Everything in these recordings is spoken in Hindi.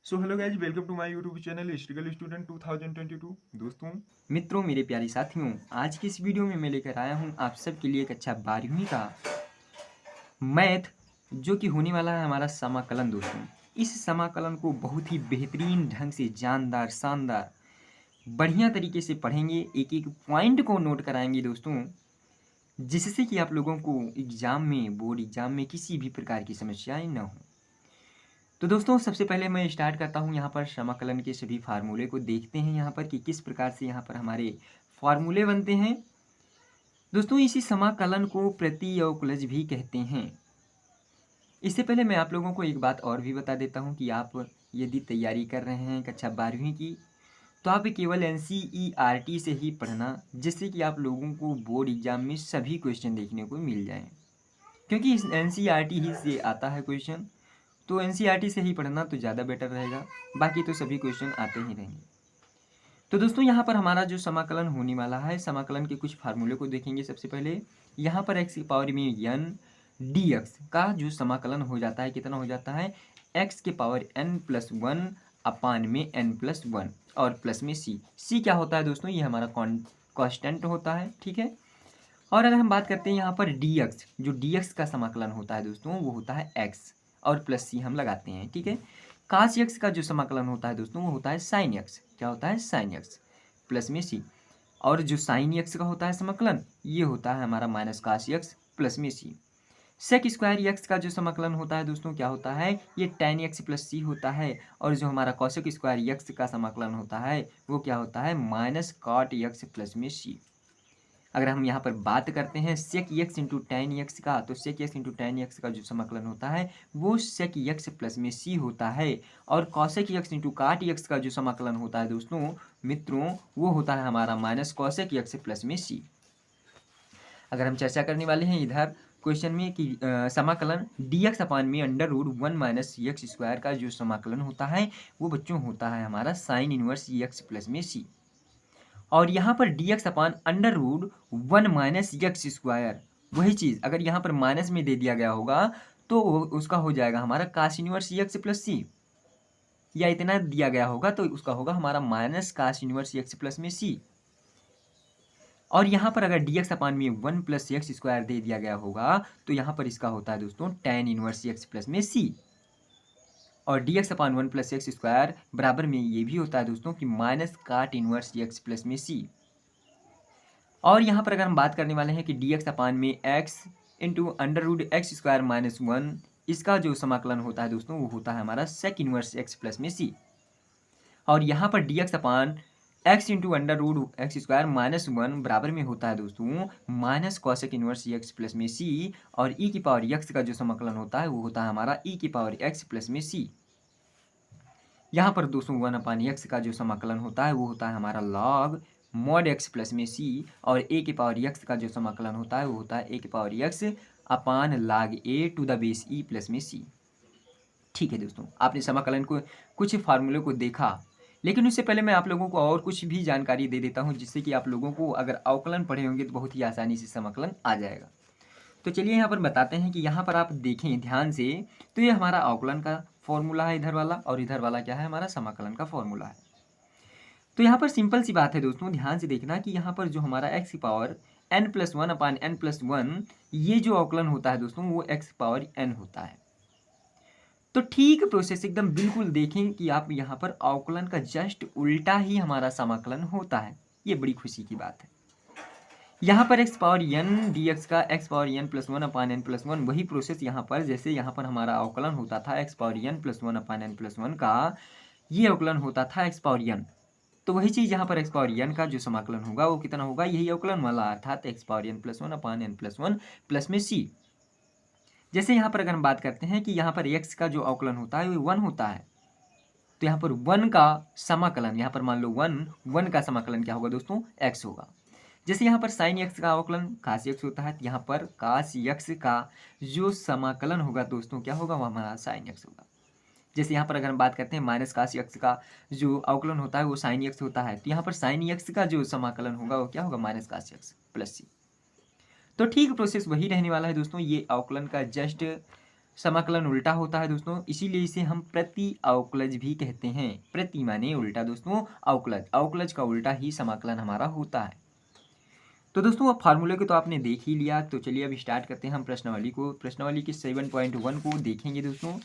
So hello guys, welcome to my YouTube channel historical student 2022। दोस्तों, मित्रों, मेरे प्यारे साथियों, आज की इस वीडियो में मैं लेकर आया हूँ आप सबके लिए कक्षा 12वीं का मैथ, जो कि होने वाला है हमारा समाकलन। दोस्तों, इस समाकलन को बहुत ही बेहतरीन ढंग से जानदार, शानदार, बढ़िया तरीके से पढ़ेंगे, एक एक पॉइंट को नोट कराएंगे दोस्तों, जिससे कि आप लोगों को एग्जाम में, बोर्ड एग्जाम में किसी भी प्रकार की समस्याएं न हो। तो दोस्तों, सबसे पहले मैं स्टार्ट करता हूँ यहाँ पर समाकलन के सभी फार्मूले को देखते हैं यहाँ पर कि किस प्रकार से यहाँ पर हमारे फार्मूले बनते हैं। दोस्तों, इसी समाकलन को प्रतिअवकलज भी कहते हैं। इससे पहले मैं आप लोगों को एक बात और भी बता देता हूँ कि आप यदि तैयारी कर रहे हैं कक्षा 12वीं की, तो आप केवल NCERT से ही पढ़ना, जिससे कि आप लोगों को बोर्ड एग्जाम में सभी क्वेश्चन देखने को मिल जाएं। क्योंकि इस NCERT ही से आता है क्वेश्चन, तो NCERT से ही पढ़ना तो ज़्यादा बेटर रहेगा। बाकी तो सभी क्वेश्चन आते ही रहेंगे। तो दोस्तों, यहाँ पर हमारा जो समाकलन होने वाला है, समाकलन के कुछ फार्मूले को देखेंगे। सबसे पहले यहाँ पर x की पावर में n dx का जो समाकलन हो जाता है, कितना हो जाता है, x के पावर n+1 अपान में n+1 और प्लस में c क्या होता है दोस्तों, ये हमारा कांस्टेंट होता है, ठीक है। और अगर हम बात करते हैं यहाँ पर dx, जो dx का समाकलन होता है दोस्तों, वो होता है x और प्लस c हम लगाते हैं, ठीक है। काश x का जो समाकलन होता है दोस्तों, वो होता है साइन x। क्या होता है, साइन x प्लस में c। और जो साइन x का होता है समाकलन, ये होता है हमारा माइनस काश x प्लस में c। सेक स्क्वायर x का जो समाकलन होता है दोस्तों, क्या होता है, ये tan x प्लस c होता है। और जो हमारा कॉसेक स्क्वायर x का समाकलन होता है, वो क्या होता है, माइनस कॉट x प्लस में c। अगर हम यहाँ पर बात करते हैं sec x into tan x का, तो sec x into tan x का जो समाकलन होता है, वो सेक एक्स प्लस में सी होता है। और कॉसेक एक्स इंटू काट एक्स का जो समाकलन होता है दोस्तों, मित्रों, वो होता है हमारा माइनस कॉसेक एक्स प्लस में सी। अगर हम चर्चा करने वाले हैं इधर क्वेश्चन में कि समाकलन dx अपान में under root 1 minus x square का जो समाकलन होता है, वो बच्चों होता है हमारा साइन इनवर्स एक्स प्लस में सी। और यहाँ पर dx अपान under root 1 minus x square, वही चीज़ अगर यहाँ पर माइनस में दे दिया गया होगा, तो उसका हो जाएगा हमारा काश इनवर्स एक्स प्लस सी, या इतना दिया गया होगा तो उसका होगा हमारा माइनस काश इनवर्स एक्स प्लस में सी। और यहाँ पर अगर dx अपान में 1 प्लस एक्स स्क्वायर दे दिया गया होगा, तो यहाँ पर इसका होता है दोस्तों tan इनवर्स एक्स प्लस में सी। और dx अपान 1 प्लस एक्स स्क्वायर बराबर में ये भी होता है दोस्तों कि माइनस काट इनवर्स एक्स प्लस में सी। और यहाँ पर अगर हम बात करने वाले हैं कि dx अपान में x into under root x square minus 1, इसका जो समाकलन होता है दोस्तों, वो होता है हमारा सेक इनवर्स एक्स प्लस में सी। और यहाँ पर dx upon x into under root x square minus 1 बराबर में होता है दोस्तों minus cosec inverse x plus में सी। और e की पावर x का जो समाकलन होता है, वो होता है हमारा e की पावर x प्लस में सी। यहाँ पर दोस्तों 1 अपान एक्स का जो समाकलन होता है, वो होता है हमारा लॉग मॉड एक्स प्लस में सी। और ए के पावर एक्स का जो समाकलन होता है, वो होता है ए के पावर एक्स अपान log a to the base e plus में सी। ठीक है दोस्तों, आपने समाकलन को कुछ फार्मूले को देखा, लेकिन उससे पहले मैं आप लोगों को और कुछ भी जानकारी दे देता हूँ, जिससे कि आप लोगों को अगर अवकलन पढ़े होंगे तो बहुत ही आसानी से समाकलन आ जाएगा। तो चलिए यहाँ पर बताते हैं कि यहाँ पर आप देखें ध्यान से, तो ये हमारा अवकलन का फॉर्मूला है इधर वाला, और इधर वाला क्या है, हमारा समाकलन का फॉर्मूला है। तो यहाँ पर सिंपल सी बात है दोस्तों, ध्यान से देखना कि यहाँ पर जो हमारा x की पावर n+1 अपान n+1, ये जो अवकलन होता है दोस्तों, वो x की पावर n होता है। तो ठीक प्रोसेस एकदम बिल्कुल देखें कि आप यहाँ पर अवकलन का जस्ट उल्टा ही हमारा समाकलन होता है। ये बड़ी खुशी की बात है। यहाँ पर x पावर n dx का x पावर n प्लस 1 अपान n प्लस 1, वही प्रोसेस यहाँ पर, जैसे यहाँ पर हमारा अवकलन होता था x पावर n प्लस 1 अपान n प्लस 1 का, ये अवकलन होता था x पावर n। तो वही चीज़ यहाँ पर x पावर n का जो समाकलन होगा, वो कितना होगा, यही अवकलन वाला, अर्थात x पावर n प्लस 1 अपान n प्लस 1 प्लस में c। जैसे यहाँ पर अगर हम बात करते हैं कि यहाँ पर x का जो अवकलन होता है, वो 1 होता है, तो यहाँ पर 1 का समाकलन, यहाँ पर मान लो 1 का समाकलन क्या होगा दोस्तों, x होगा। जैसे यहाँ पर साइन एक्स का अवकलन काश एक्स होता है, तो यहाँ पर काश एक्स का जो समाकलन होगा दोस्तों, क्या होगा, वो हमारा साइन एक्स होगा। जैसे यहाँ पर अगर हम बात करते हैं माइनस काश एक्स का जो अवकलन होता है, वो साइन एक्स होता है, तो यहाँ पर साइन एक्स का जो समाकलन होगा, वो क्या होगा, माइनस काश एक्स प्लस सी। तो ठीक प्रोसेस वही रहने वाला है दोस्तों, ये अवकलन का जस्ट समाकलन उल्टा होता है दोस्तों, इसीलिए इसे हम प्रति अवकलज भी कहते हैं। प्रति माने उल्टा दोस्तों, अवकलज, अवकलज का उल्टा ही समाकलन हमारा होता है। तो दोस्तों अब फार्मूले को तो आपने देख ही लिया, तो चलिए अब स्टार्ट करते हैं हम प्रश्नावली को। प्रश्नावली के 7.1 को देखेंगे दोस्तों,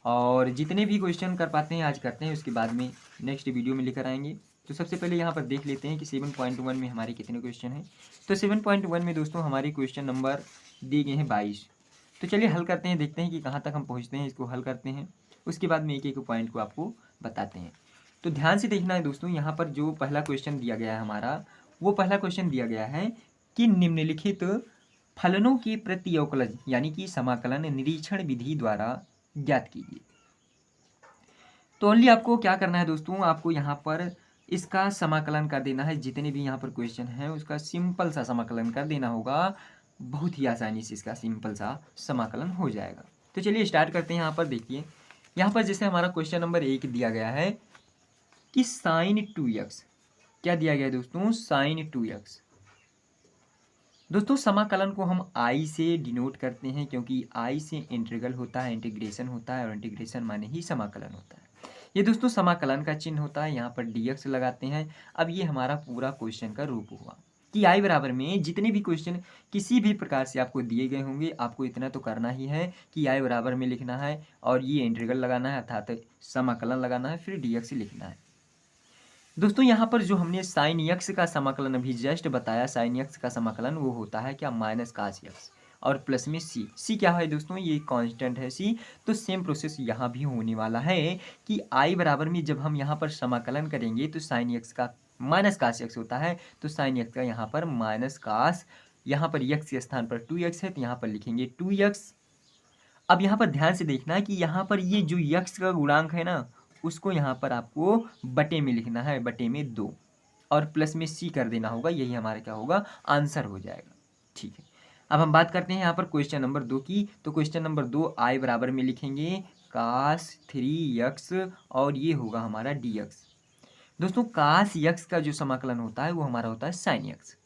और जितने भी क्वेश्चन कर पाते हैं आज करते हैं, उसके बाद में नेक्स्ट वीडियो में लेकर आएंगे। तो सबसे पहले यहाँ पर देख लेते हैं कि 7.1 में हमारे कितने क्वेश्चन हैं। तो 7.1 में दोस्तों हमारे क्वेश्चन नंबर दिए गए हैं 22। तो चलिए हल करते हैं, देखते हैं कि कहाँ तक हम पहुँचते हैं, इसको हल करते हैं, उसके बाद में एक एक पॉइंट को आपको बताते हैं। तो ध्यान से देखना है दोस्तों, यहाँ पर जो पहला क्वेश्चन दिया गया है हमारा, वो पहला क्वेश्चन दिया गया है कि निम्नलिखित फलनों के प्रति अवकलज यानी कि समाकलन निरीक्षण विधि द्वारा ज्ञात कीजिए। तो ओनली आपको क्या करना है दोस्तों, आपको यहाँ पर इसका समाकलन कर देना है। जितने भी यहाँ पर क्वेश्चन हैं उसका सिंपल सा समाकलन कर देना होगा, बहुत ही आसानी से इसका सिंपल सा समाकलन हो जाएगा। तो चलिए स्टार्ट करते हैं। यहाँ पर देखिए, यहाँ पर जैसे हमारा क्वेश्चन नंबर 1 दिया गया है कि साइन 2x, क्या दिया गया है दोस्तों, साइन 2x। दोस्तों समाकलन को हम आई से डिनोट करते हैं, क्योंकि आई से इंटीग्रल होता है, इंटीग्रेशन होता है, और इंटीग्रेशन माने ही समाकलन होता है। ये दोस्तों समाकलन का चिन्ह होता है, यहाँ पर dx लगाते हैं। अब ये हमारा पूरा क्वेश्चन का रूप हुआ कि आई बराबर में जितने भी क्वेश्चन किसी भी प्रकार से आपको दिए गए होंगे, आपको इतना तो करना ही है कि आई बराबर में लिखना है, और ये इंटीग्रल लगाना है अर्थात समाकलन लगाना है, फिर dx लिखना है। दोस्तों यहाँ पर जो हमने साइन यक्स का समाकलन अभी जस्ट बताया, साइन यक्स का समाकलन वो होता है क्या, माइनस कास यक्स, और प्लस में सी। सी क्या है दोस्तों, ये कांस्टेंट है सी। तो सेम प्रोसेस यहाँ भी होने वाला है कि आई बराबर में जब हम यहाँ पर समाकलन करेंगे तो साइन यक्स का माइनस कास यक्स होता है, तो साइन यक्स का यहाँ पर माइनस कास, यहाँ पर यक्स के स्थान पर 2x है, तो यहाँ पर लिखेंगे 2x। अब यहाँ पर ध्यान से देखना है कि यहाँ पर ये जो यक्स का गुणांक है ना, उसको यहाँ पर आपको बटे में लिखना है, बटे में 2, और प्लस में सी कर देना होगा, यही हमारा क्या होगा, आंसर हो जाएगा। ठीक है, अब हम बात करते हैं यहाँ पर क्वेश्चन नंबर 2 की। तो क्वेश्चन नंबर 2 आई बराबर में लिखेंगे कास 3x, और ये होगा हमारा dx। दोस्तों कास यक्स का जो समाकलन होता है वो हमारा होता है साइन यक्स।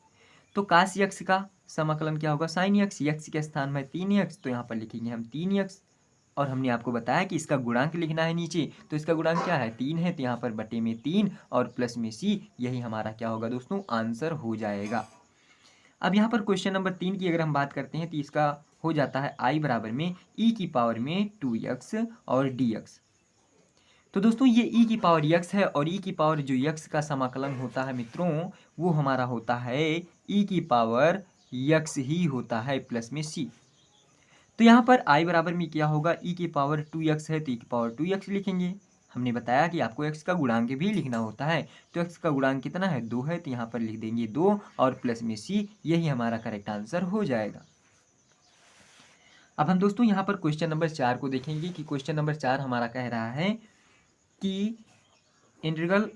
तो कास यक्स का समाकलन क्या होगा, साइन यक्स, यक्स के स्थान में 3x, तो यहाँ पर लिखेंगे हम 3x। और हमने आपको बताया कि इसका गुणांक लिखना है नीचे, तो इसका गुणांक क्या है, 3 है, तो यहाँ पर बटे में 3 और प्लस में सी, यही हमारा क्या होगा दोस्तों, आंसर हो जाएगा। अब यहाँ पर क्वेश्चन नंबर 3 की अगर हम बात करते हैं तो इसका हो जाता है आई बराबर में e की पावर में 2x और dx। तो दोस्तों ये e की पावर x है, और e की पावर जो x का समाकलन होता है मित्रों, वो हमारा होता है e की पावर x ही होता है, प्लस में c। तो यहाँ पर i बराबर में क्या होगा, e की पावर 2x है, तो e की पावर 2x लिखेंगे। हमने बताया कि आपको x का गुणांक भी लिखना होता है, तो x का गुणांक कितना है, 2 है, तो यहाँ पर लिख देंगे 2 और प्लस में c, यही हमारा करेक्ट आंसर हो जाएगा। अब हम दोस्तों यहाँ पर क्वेश्चन नंबर 4 को देखेंगे कि क्वेश्चन नंबर 4 हमारा कह रहा है कि इंटीग्रल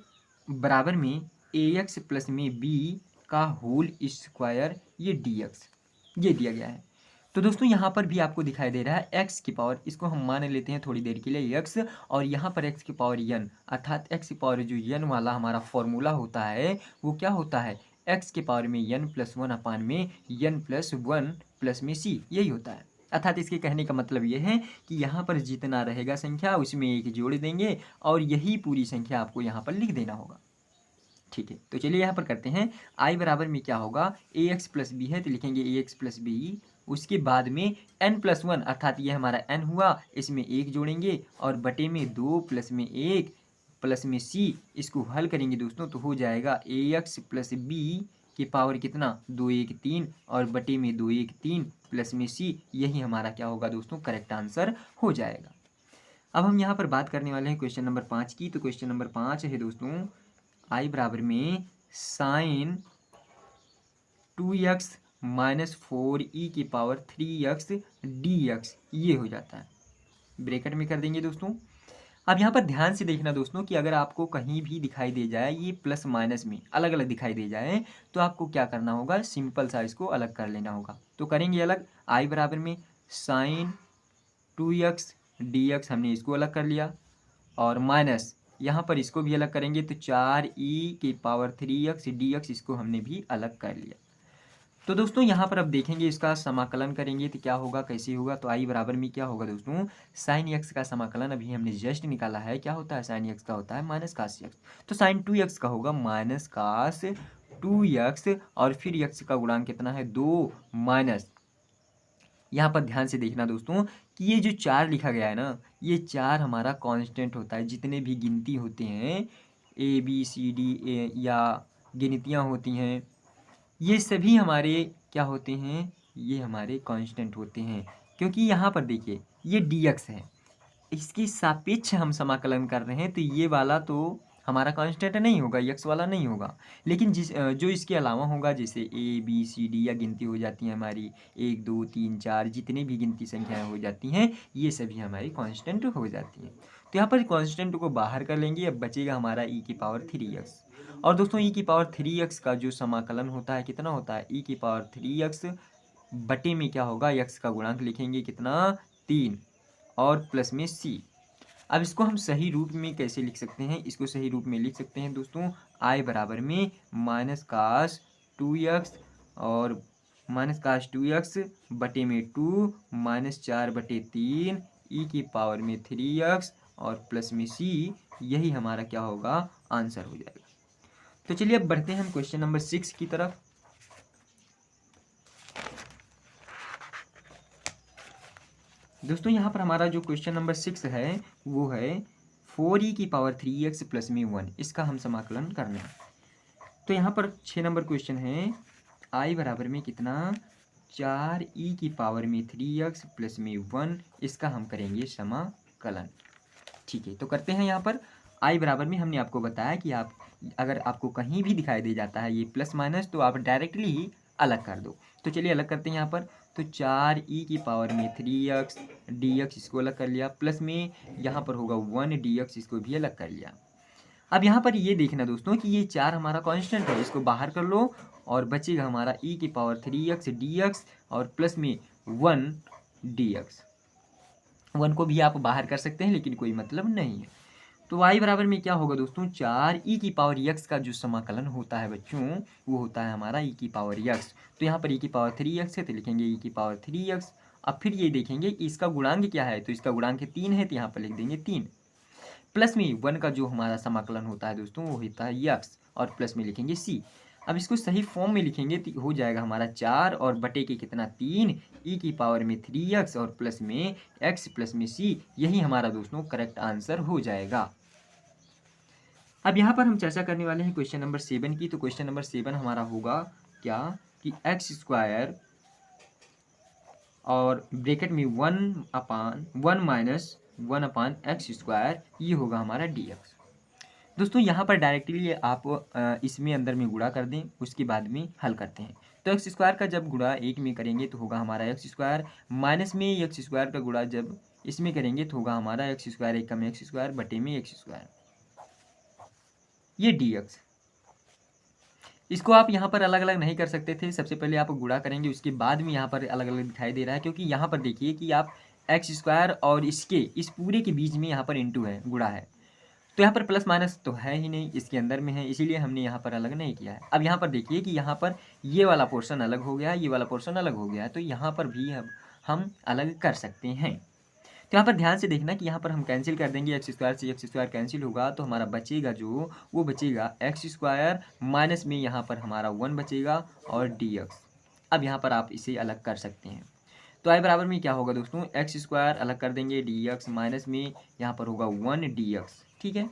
बराबर में ax प्लस में b का होल स्क्वायर ये dx, ये दिया गया है। तो दोस्तों यहाँ पर भी आपको दिखाई दे रहा है x की पावर, इसको हम मान लेते हैं थोड़ी देर के लिए x, और यहाँ पर x की पावर n, अर्थात x की पावर जो n वाला हमारा फॉर्मूला होता है वो क्या होता है, x की पावर में n प्लस 1 अपान में n प्लस 1 प्लस में c, यही होता है। अर्थात इसके कहने का मतलब ये है कि यहाँ पर जितना रहेगा संख्या उसमें एक जोड़ देंगे, और यही पूरी संख्या आपको यहाँ पर लिख देना होगा। ठीक है, तो चलिए यहाँ पर करते हैं। आई बराबर में क्या होगा, ax प्लस बी है, तो लिखेंगे ax प्लस बी, उसके बाद में n प्लस 1, अर्थात ये हमारा n हुआ, इसमें एक जोड़ेंगे, और बटे में 2 प्लस में 1 प्लस में c, इसको हल करेंगे दोस्तों तो हो जाएगा ax प्लस बी की पावर कितना, 2 1 3, और बटे में 2 1 3 प्लस में c, यही हमारा क्या होगा दोस्तों, करेक्ट आंसर हो जाएगा। अब हम यहाँ पर बात करने वाले हैं क्वेश्चन नंबर 5 की। तो क्वेश्चन नंबर 5 है दोस्तों, आई बराबर में साइन 2x माइनस 4e की पावर 3x dx, ये हो जाता है, ब्रैकेट में कर देंगे दोस्तों। अब यहाँ पर ध्यान से देखना दोस्तों कि अगर आपको कहीं भी दिखाई दे जाए ये प्लस माइनस में अलग अलग दिखाई दे जाए, तो आपको क्या करना होगा, सिंपल सा इसको अलग कर लेना होगा। तो करेंगे अलग, आई बराबर में साइन 2x dx, हमने इसको अलग कर लिया, और माइनस यहाँ पर इसको भी अलग करेंगे, तो 4e की पावर 3x dx, इसको हमने भी अलग कर लिया। तो दोस्तों यहाँ पर अब देखेंगे इसका समाकलन करेंगे तो क्या होगा, कैसे होगा। तो आई बराबर में क्या होगा दोस्तों, साइन एक्स का समाकलन अभी हमने जस्ट निकाला है, क्या होता है, साइन एक्स का होता है माइनस कास एक्स। तो साइन 2x का होगा माइनस कास 2x, और फिर x का गुणांक कितना है, 2 माइनस। यहाँ पर ध्यान से देखना दोस्तों कि ये जो 4 लिखा गया है ना, ये 4 हमारा कांस्टेंट होता है। जितने भी गिनती होते हैं A B C D A या गिनतियाँ होती हैं, ये सभी हमारे क्या होते हैं, ये हमारे कांस्टेंट होते हैं। क्योंकि यहाँ पर देखिए ये dx है, इसकी सापेक्ष हम समाकलन कर रहे हैं, तो ये वाला तो हमारा कांस्टेंट नहीं होगा, x वाला नहीं होगा। लेकिन जो इसके अलावा होगा, जैसे ए बी सी डी या गिनती हो जाती है हमारी 1 2 3 4, जितनी भी गिनती संख्याएं हो जाती हैं, ये सभी हमारी कांस्टेंट हो जाती हैं। तो यहाँ पर कांस्टेंट को बाहर कर लेंगे, अब बचेगा हमारा e की पावर 3x। और दोस्तों e की पावर 3x का जो समाकलन होता है कितना होता है, e की पावर 3x बटे में क्या होगा, x का गुणांक लिखेंगे कितना, 3, और प्लस में c। अब इसको हम सही रूप में कैसे लिख सकते हैं, इसको सही रूप में लिख सकते हैं दोस्तों, i बराबर में माइनस कास 2x, और माइनस कास 2x बटे में 2 माइनस 4 बटे 3 e की पावर में 3x और प्लस में c। यही हमारा क्या होगा, आंसर हो जाएगा। तो चलिए अब बढ़ते हैं हम क्वेश्चन नंबर 6 की तरफ। दोस्तों यहाँ पर हमारा जो क्वेश्चन नंबर 6 है वो है 4e की पावर 3x प्लस में 1, इसका हम समाकलन करना है। तो यहाँ पर 6 नंबर क्वेश्चन है, i बराबर में कितना, 4e की पावर में 3x प्लस में 1, इसका हम करेंगे समाकलन। ठीक है, तो करते हैं। यहाँ पर i बराबर में हमने आपको बताया कि आप अगर आपको कहीं भी दिखाई दे जाता है ये प्लस माइनस, तो आप डायरेक्टली ही अलग कर दो। तो चलिए अलग करते हैं यहाँ पर। तो 4e की पावर में 3x dx, इसको अलग कर लिया, प्लस में यहाँ पर होगा 1 dx, इसको भी अलग कर लिया। अब यहाँ पर ये देखना दोस्तों कि ये 4 हमारा कांस्टेंट है, इसको बाहर कर लो और बचेगा हमारा e की पावर 3x dx और प्लस में 1 dx। 1 को भी आप बाहर कर सकते हैं, लेकिन कोई मतलब नहीं है। तो y बराबर में क्या होगा दोस्तों, 4e की पावर x का जो समाकलन होता है बच्चों, वो होता है हमारा e की पावर x। तो यहाँ पर e की पावर 3x है, तो लिखेंगे e की पावर 3x। अब फिर ये देखेंगे कि इसका गुणांक क्या है, तो इसका गुणांक 3 है, तो यहाँ पर लिख देंगे 3, प्लस में 1 का जो हमारा समाकलन होता है दोस्तों वो होता है x, और प्लस में लिखेंगे c। अब इसको सही फॉर्म में लिखेंगे तो हो जाएगा हमारा 4 और बटे के कितना, 3 e की पावर में 3x और प्लस में x प्लस में c। यही हमारा दोस्तों करेक्ट आंसर हो जाएगा। अब यहाँ पर हम चर्चा करने वाले हैं क्वेश्चन नंबर 7 की। तो क्वेश्चन नंबर 7 हमारा होगा क्या कि एक्स स्क्वायर और ब्रैकेट में 1 माइनस 1 एक्स स्क्वायर, ये होगा हमारा dx। दोस्तों यहाँ पर डायरेक्टली आप इसमें अंदर में गुणा कर दें, उसके बाद में हल करते हैं। तो एक्स स्क्वायर का जब गुणा एक में करेंगे तो होगा हमारा एक्स स्क्वायर, माइनस में एक्स स्क्वायर का गुणा जब इसमें करेंगे तो होगा हमारा एक्स स्क्वायर एक कम एक्स स्क्वायर बटे में एक्स स्क्वायर, ये dx। इसको आप यहाँ पर अलग अलग नहीं कर सकते थे, सबसे पहले आप गुणा करेंगे, उसके बाद में यहाँ पर अलग अलग दिखाई दे रहा है, क्योंकि यहाँ पर देखिए कि आप एक्स स्क्वायर और इसके इस पूरे के बीच में यहाँ पर इंटू है, गुणा है, तो यहाँ पर प्लस माइनस तो है ही नहीं, इसके अंदर में है, इसीलिए हमने यहाँ पर अलग नहीं किया है। अब यहाँ पर देखिए कि यहाँ पर ये वाला पोर्शन अलग हो गया, ये वाला पोर्शन अलग हो गया, तो यहाँ पर भी हम अलग कर सकते हैं। तो यहाँ पर ध्यान से देखना कि यहाँ पर हम कैंसिल कर देंगे, एक्स स्क्वायर से एक्स स्क्वायर कैंसिल होगा, तो हमारा बचेगा जो वो बचेगा एक्स स्क्वायर, माइनस में यहाँ पर हमारा 1 बचेगा और dx। अब यहाँ पर आप इसे अलग कर सकते हैं। तो आई बराबर में क्या होगा दोस्तों, एक्स स्क्वायर अलग कर देंगे, dx माइनस में यहाँ पर होगा 1 dx। ठीक है,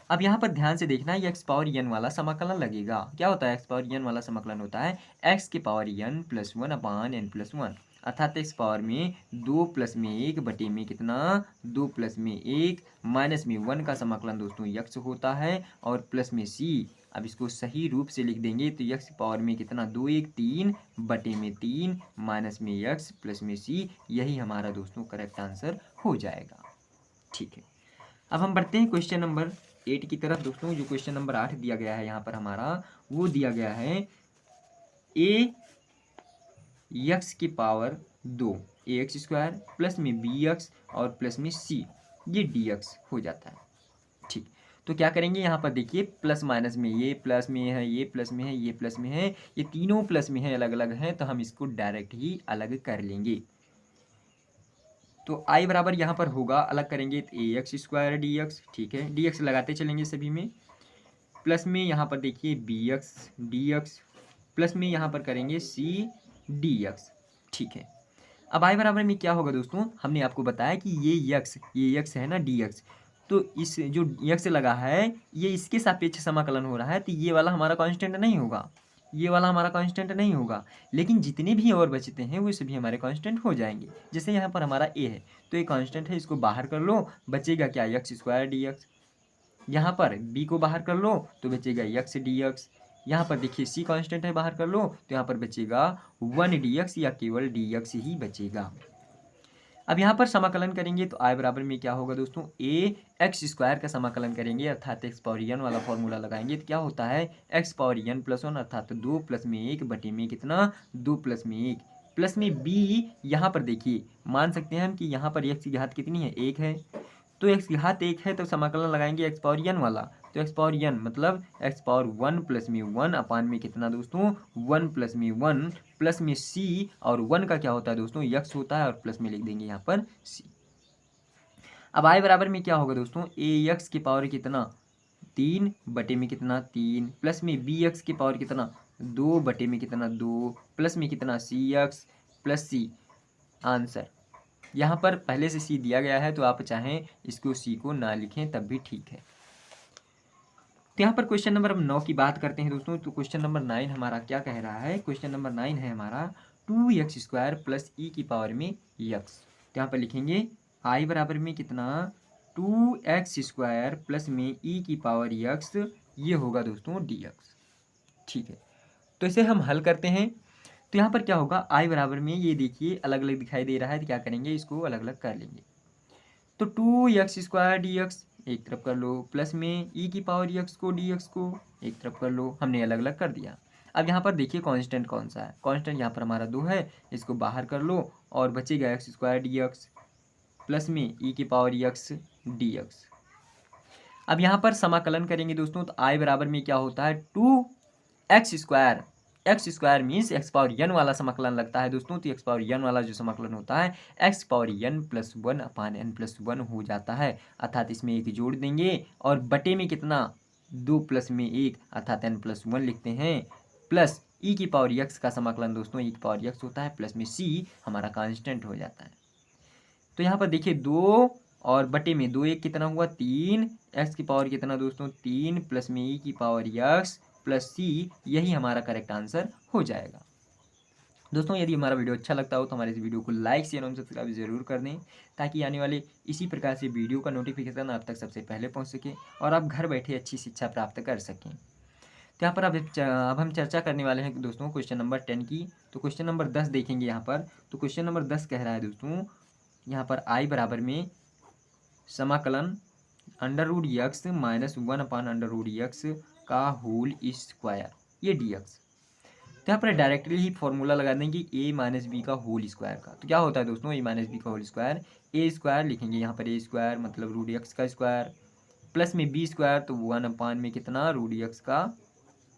अब यहाँ पर ध्यान से देखना, ये एक्स पावर n वाला समाकलन लगेगा। क्या होता है एक्स पावर n वाला समाकलन, होता है एक्स के पावर n प्लस 1 अपान n प्लस 1, अर्थात एक्स पावर में 2 प्लस में 1 बटे में कितना, 2 प्लस में 1 माइनस में 1 का समाकलन दोस्तों x होता है, और प्लस में c। अब इसको सही रूप से लिख देंगे तो x पावर में कितना, 2 1 3 बटे में 3 माइनस में x प्लस में c। यही हमारा दोस्तों करेक्ट आंसर हो जाएगा। ठीक है, अब हम बढ़ते हैं क्वेश्चन नंबर 8 की तरफ। दोस्तों जो क्वेश्चन नंबर 8 दिया गया है यहाँ पर हमारा, वो दिया गया है a x की पावर 2 ax स्क्वायर प्लस में bx और प्लस में c, ये dx हो जाता है। ठीक, तो क्या करेंगे यहाँ पर देखिए प्लस माइनस में, ये प्लस में है, ये प्लस में है, ये प्लस में है, ये तीनों प्लस में है, अलग अलग हैं, तो हम इसको डायरेक्ट ही अलग कर लेंगे। तो आई बराबर यहाँ पर होगा, अलग करेंगे तो ए एक्स स्क्वायर डी एक्स, ठीक है, डी एक्स लगाते चलेंगे सभी में, प्लस में यहाँ पर देखिए b x d x, plus में यहाँ पर करेंगे सी डी एक्स, ठीक है। अब आई बराबर में क्या होगा दोस्तों, हमने आपको बताया कि ये यक्स है ना डी एक्स, तो इस जो यक्स लगा है ये इसके सापेक्ष समाकलन हो रहा है, तो ये वाला हमारा कांस्टेंट नहीं होगा, ये वाला हमारा कांस्टेंट नहीं होगा, लेकिन जितने भी और बचते हैं वो सभी हमारे कांस्टेंट हो जाएंगे। जैसे यहाँ पर हमारा ए है तो ये कांस्टेंट है, इसको बाहर कर लो, बचेगा क्या एक्स स्क्वायर डी एक्स। यहाँ पर बी को बाहर कर लो तो बचेगा एक्स डी एक्स। यहाँ पर देखिए सी कांस्टेंट है, बाहर कर लो तो यहाँ पर बचेगा 1 डी एक्स, या केवल डी एक्स ही बचेगा। अब यहाँ पर समाकलन करेंगे तो आई बराबर में क्या होगा दोस्तों, ए एक्स स्क्वायर का समाकलन करेंगे, अर्थात एक्स पावर एन वाला फॉर्मूला लगाएंगे तो क्या होता है एक्स पावर एन प्लस 1, अर्थात 2 प्लस में 1 बटे में कितना 2 प्लस में 1, प्लस में बी। यहाँ पर देखिए मान सकते हैं हम कि यहाँ पर एक्स की घात कितनी है, 1 है, तो एक्स की घात 1 है तो समाकलन लगाएंगे एक्स पावर एन वाला, तो एक्स पावर एन मतलब एक्स पावर 1 प्लस में 1 अपान में कितना दोस्तों 1 प्लस में 1, प्लस में सी, और 1 का क्या होता है दोस्तों एक्स होता है, और प्लस में लिख देंगे यहाँ पर सी। अब आई बराबर में क्या होगा दोस्तों, ए एक्स की पावर कितना 3 बटे में कितना 3, प्लस में बी एक्स की पावर कितना 2 बटे में कितना 2, प्लस में कितना सी एक्स प्लस सी। आंसर यहाँ पर पहले से सी दिया गया है, तो आप चाहें इसको सी को ना लिखें तब भी ठीक है। तो यहाँ पर क्वेश्चन नंबर 9 की बात करते हैं दोस्तों। तो क्वेश्चन नंबर 9 हमारा क्या कह रहा है, क्वेश्चन नंबर 9 है हमारा 2x स्क्वायर प्लस ई की पावर में x। तो यहाँ पर लिखेंगे आई बराबर में कितना 2x स्क्वायर प्लस में ई की पावर x, ये होगा दोस्तों dx, ठीक है। तो इसे हम हल करते हैं, तो यहाँ पर क्या होगा आई बराबर में, ये देखिए अलग अलग दिखाई दे रहा है, तो क्या करेंगे इसको अलग अलग कर लेंगे। तो 2x स्क्वायर डी एक्स एक तरफ कर लो, प्लस में ई की पावर एक्स को डी एक्स को एक तरफ कर लो, हमने अलग अलग कर दिया। अब यहाँ पर देखिए कांस्टेंट कौन सा है, कांस्टेंट यहाँ पर हमारा 2 है, इसको बाहर कर लो और बचेगा x square D x plus में ई की पावर एक्स डी एक्स। अब यहाँ पर समाकलन करेंगे दोस्तों, तो आई बराबर में क्या होता है 2x square, x square means x power n वाला समाकलन लगता है दोस्तों, तो एक्स पावर एन वाला जो समाकलन होता है एक्स पावर एन प्लस 1 अपान एन प्लस 1 हो जाता है, अर्थात इसमें एक जोड़ देंगे और बटे में कितना 2 प्लस में 1 अर्थात एन प्लस 1 लिखते हैं, प्लस ई की पावर एक्स का समाकलन दोस्तों ई की पावर एक्स होता है, प्लस में सी हमारा कांस्टेंट हो जाता है। तो यहाँ पर देखिए 2 और बटे में 2 1 कितना हुआ 3, एक्स की पावर कितना दोस्तों 3 प्लस में ई की पावर एक्स प्लस सी, यही हमारा करेक्ट आंसर हो जाएगा। दोस्तों यदि हमारा वीडियो अच्छा लगता हो तो हमारे इस वीडियो को लाइक शेयर और सब्सक्राइब जरूर कर दें, ताकि आने वाले इसी प्रकार से वीडियो का नोटिफिकेशन आप तक सबसे पहले पहुंच सके और आप घर बैठे अच्छी शिक्षा प्राप्त कर सकें। तो यहाँ पर अब हम चर्चा करने वाले हैं दोस्तों क्वेश्चन नंबर 10 की। तो क्वेश्चन नंबर 10 देखेंगे यहाँ पर। तो क्वेश्चन नंबर 10 कह रहा है दोस्तों यहाँ पर आई बराबर में समाकलन under root x minus 1 upon under root x का होल स्क्वायर, ये डी एक्स। तो यहाँ पर डायरेक्टली ही फॉर्मूला लगा देंगे ए माइनस बी का होल स्क्वायर का। तो क्या होता है दोस्तों ए माइनस बी का होल स्क्वायर, ए स्क्वायर लिखेंगे यहाँ पर, ए स्क्वायर मतलब रूट एक्स का स्क्वायर, प्लस में बी स्क्वायर तो 1 अपान में कितना रूट एक्स का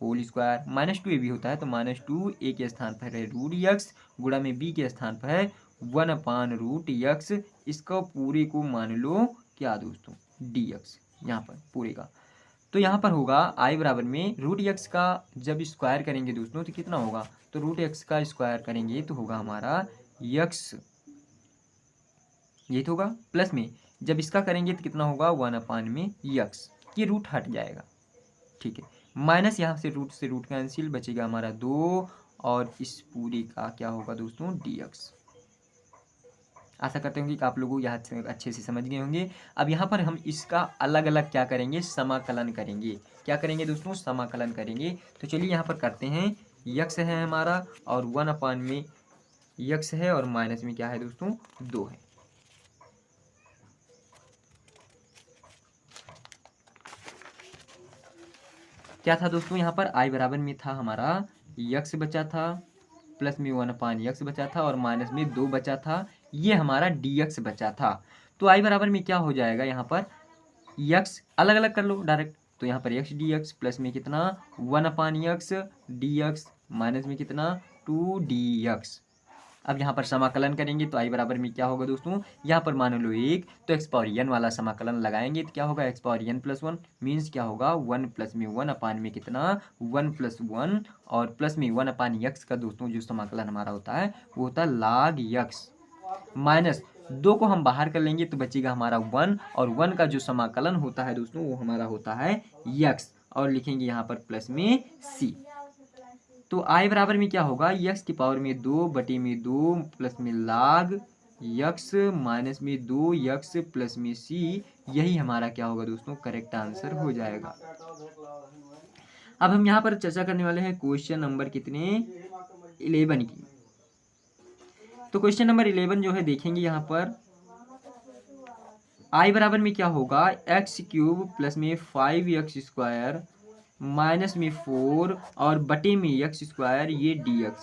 होल स्क्वायर, माइनस 2 ए भी होता है तो माइनस 2 ए के स्थान पर है रूट एक्स, गुणा में बी के स्थान पर है 1 अपान रूट एक्स, इसका पूरे को मान लो क्या दोस्तों डी एक्स यहाँ पर पूरे का। तो यहाँ पर होगा आई बराबर में रूट एक्स का जब स्क्वायर करेंगे दोस्तों तो कितना होगा, तो रूट एक्स का स्क्वायर करेंगे तो होगा हमारा एक्स, ये तो होगा, प्लस में जब इसका करेंगे तो कितना होगा 1 अपान में एक्स, ये रूट हट जाएगा, ठीक है, माइनस यहाँ से रूट कैंसिल, बचेगा हमारा 2 और इस पूरे का क्या होगा दोस्तों डी एक्स। आशा करते होंगे कि आप लोगों यहाँ अच्छे से समझ गए होंगे। अब यहाँ पर हम इसका अलग अलग क्या करेंगे समाकलन करेंगे, क्या करेंगे दोस्तों समाकलन करेंगे। तो चलिए यहाँ पर करते हैं, यक्स है हमारा और 1 अपान में यक्स है और माइनस में क्या है दोस्तों 2 है। क्या था दोस्तों यहाँ पर आई बराबर में था हमारा यक्स बचा था, प्लस में 1 अपान यक्स बचा था और माइनस में 2 बचा था, ये हमारा डी एक्स बचा था। तो आई बराबर में क्या हो जाएगा यहाँ पर यक्स अलग अलग कर लो डायरेक्ट, तो यहाँ पर एक्स डी एक्स प्लस में कितना 1/x डी एक्स माइनस में कितना 2dx। अब यहाँ पर समाकलन करेंगे तो आई बराबर में क्या होगा दोस्तों, यहाँ पर मान लो 1 तो एक्स पावर एन वाला समाकलन लगाएंगे तो क्या होगा x power n plus 1 means क्या होगा 1 प्लस में 1 में कितना 1 प्लस 1 और प्लस में 1/x का दोस्तों जो समाकलन हमारा होता है वो होता है log x माइनस 2 को हम बाहर कर लेंगे तो बचेगा हमारा 1 और 1 का जो समाकलन होता है दोस्तों वो हमारा होता है x और लिखेंगे यहाँ पर प्लस में c। तो आई बराबर में क्या होगा यक्स की पावर में 2/2 प्लस में log यक्स माइनस में 2x प्लस में c, यही हमारा क्या होगा दोस्तों करेक्ट आंसर हो जाएगा। अब हम यहाँ पर चर्चा करने वाले हैं क्वेश्चन नंबर कितने 11 की। तो क्वेश्चन नंबर 11 जो है देखेंगे यहाँ पर आई बराबर में क्या होगा एक्स क्यूब प्लस में 5x² माइनस में 4 और बटे में x² ये dx।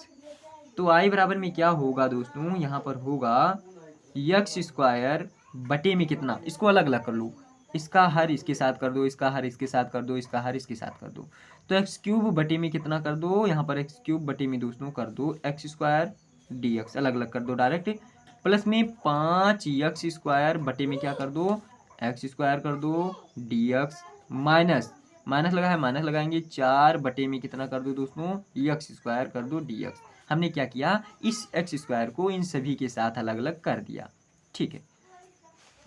तो आई बराबर में क्या होगा दोस्तों, यहाँ पर होगा x² बटे में कितना, इसको अलग अलग कर लो, इसका हर इसके साथ कर दो, इसका हर इसके साथ कर दो, इसका हर इसके साथ कर दो, तो x³ बटे में कितना कर दो, यहाँ पर x³ बटे में दोस्तों कर दो x² dx अलग अलग कर दो डायरेक्ट, प्लस में 5x² बटे में क्या कर दो x² कर दो dx माइनस माइनस लगा है माइनस लगाएंगे 4 बटे में कितना कर दो दोस्तों x² कर दो dx। हमने क्या किया इस x² को इन सभी के साथ अलग अलग कर दिया। ठीक है,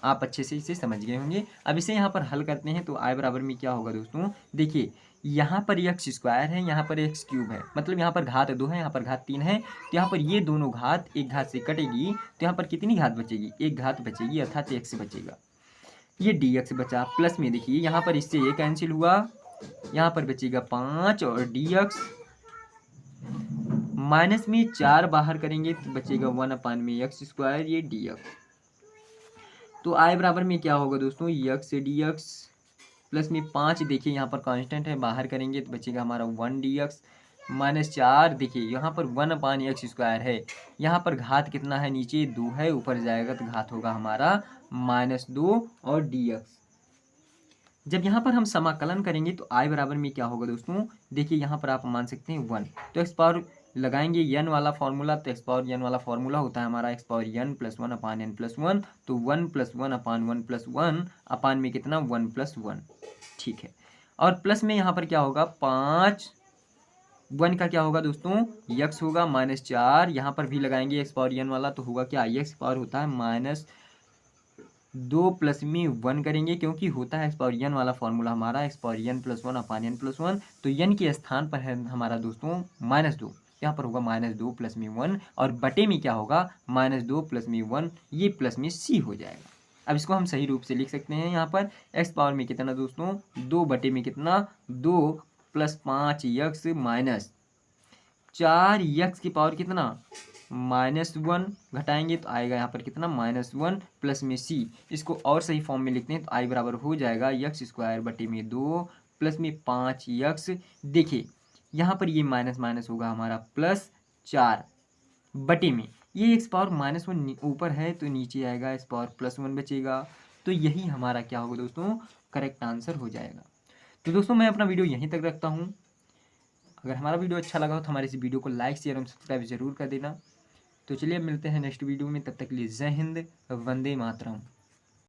आप अच्छे से इसे समझ गए होंगे। अब इसे यहाँ पर हल करते हैं तो आई बराबर में क्या होगा दोस्तों, देखिए यहाँ पर x² है, यहाँ पर x³ है, मतलब यहाँ पर घात 2 है, यहाँ पर घात 3 है, तो यहाँ पर ये दोनों घात एक घात से कटेगी तो यहाँ पर कितनी घात बचेगी, एक घात बचेगी अर्थात x बचेगा, ये dx बचा, प्लस में देखिए यहाँ पर इससे ये कैंसिल हुआ, यहाँ पर बचेगा 5 और dx माइनस में 4 बाहर करेंगे तो बचेगा 1/x² ये dx। तो आई बराबर में क्या होगा दोस्तों x dx प्लस में 5 देखिए यहाँ पर कांस्टेंट है बाहर करेंगे तो बचेगा हमारा 1 dx माइनस 4 देखिए यहाँ पर 1/x² है, यहाँ पर घात कितना है नीचे 2 है, ऊपर जाएगा तो घात होगा हमारा -2 और dx। जब यहाँ पर हम समाकलन करेंगे तो आई बराबर में क्या होगा दोस्तों, देखिए यहाँ पर आप मान सकते हैं 1 तो एक्स पावर लगाएंगे n वाला फॉर्मूला, तो एक्स पावर n वाला फॉर्मूला होता है हमारा x power n plus 1/n+1, तो 1 + 1/1+1 अपान में कितना 1+1। ठीक है, और प्लस में यहाँ पर क्या होगा 5 1 का क्या होगा दोस्तों x होगा -4, यहाँ पर भी लगाएंगे एक्स पावर n वाला तो होगा क्या x पावर होता है -2 प्लस में 1 करेंगे क्योंकि होता है एक्स पावर n वाला फॉर्मूला हमारा एक्स पावर n+1/n+1, तो n के स्थान पर है हमारा दोस्तों -2, यहाँ पर होगा -2 प्लस में 1 और बटे में क्या होगा -2 प्लस में 1 ये प्लस में c हो जाएगा। अब इसको हम सही रूप से लिख सकते हैं, यहाँ पर एक्स पावर में कितना दोस्तों 2 बटे में कितना 2 प्लस 5x माइनस 4x की पावर कितना -1 घटाएंगे तो आएगा यहाँ पर कितना -1 प्लस में c। इसको और सही फॉर्म में लिखते हैं तो आई बराबर हो जाएगा x² बटे में 2 प्लस में 5x, देखिए यहाँ पर ये माइनस माइनस होगा हमारा +4 बटे में ये एक्स पावर -1 ऊपर है तो नीचे आएगा एक्स पावर +1 बचेगा, तो यही हमारा क्या होगा दोस्तों करेक्ट आंसर हो जाएगा। तो दोस्तों मैं अपना वीडियो यहीं तक रखता हूँ। अगर हमारा वीडियो अच्छा लगा हो तो हमारे इस वीडियो को लाइक शेयर और सब्सक्राइब जरूर कर देना। तो चलिए मिलते हैं नेक्स्ट वीडियो में, तब तक के लिए जय हिंद, वंदे मातरम।